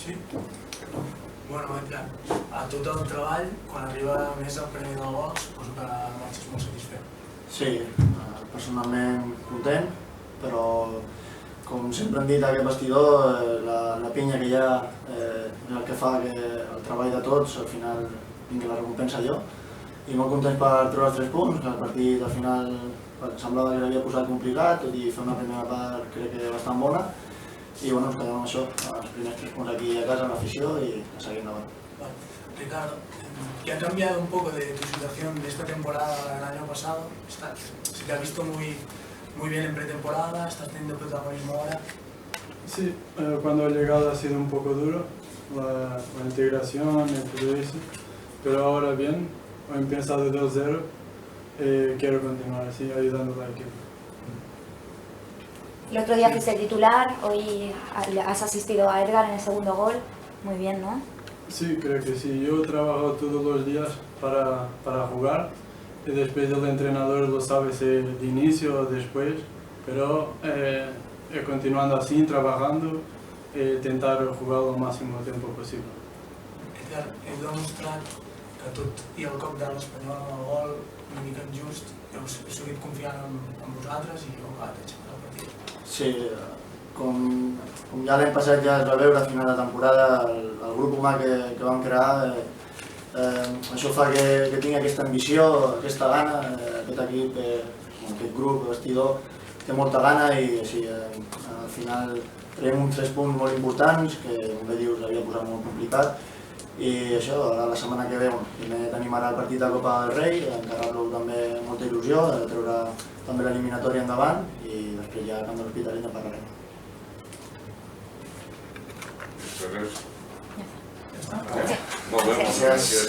Sí? Bueno, a tot el treball, quan arriba més el premi del gol, suposo que marxes molt satisfet. Sí, personalment content, però com sempre hem dit a aquest vestidor, la pinya que hi ha és el que fa que el treball de tots al final vingui la recompensa jo. I molt contents per treure els 3 punts, que el partit al final semblava que l'havia posat complicat, tot i fer una primera part crec que bastant bona. Y bueno, nos quedamos eso, los primeros 3 puntos aquí a casa en la afición y a seguir endavant. Vale. Ricardo, ¿qué ha cambiado un poco de tu situación de esta temporada al año pasado? Se te ha visto muy bien en pretemporada, estás teniendo protagonismo ahora. Sí, cuando he llegado ha sido un poco duro, la integración y todo eso, pero ahora bien, he empezado de 2-0 y quiero continuar así, ayudando al equipo. El otro día fuiste titular, hoy has asistido a Edgar en el segundo gol. Muy bien, ¿no? Sí, creo que sí. Yo trabajo todos los días para jugar y después el entrenador lo sabe si de inicio o después, pero continuando así, trabajando e intentar jugar lo máximo tiempo posible. Edgar, heu demostrat que tot i el cop de l'Espanyol al gol, una mica injust, heu seguit confiant en vosaltres i heu acabat aixecant el partit. Sí, com ja l'any passat ja es va veure a final de temporada, el grup humà que vam crear, això fa que tingui aquesta ambició, aquesta gana, aquest equip, aquest grup, vestidor, té molta gana i així, al final traiem uns 3 punts molt importants, que com bé dius havia posat molt complicat, i això, la setmana que ve primer tenim ara el partit de Copa del Rei, encarar-lo també amb molta il·lusió, treure també l'eliminatòria endavant i després ja quan de l'Hospitalet en parlarem. Nos vemos. Gràcies.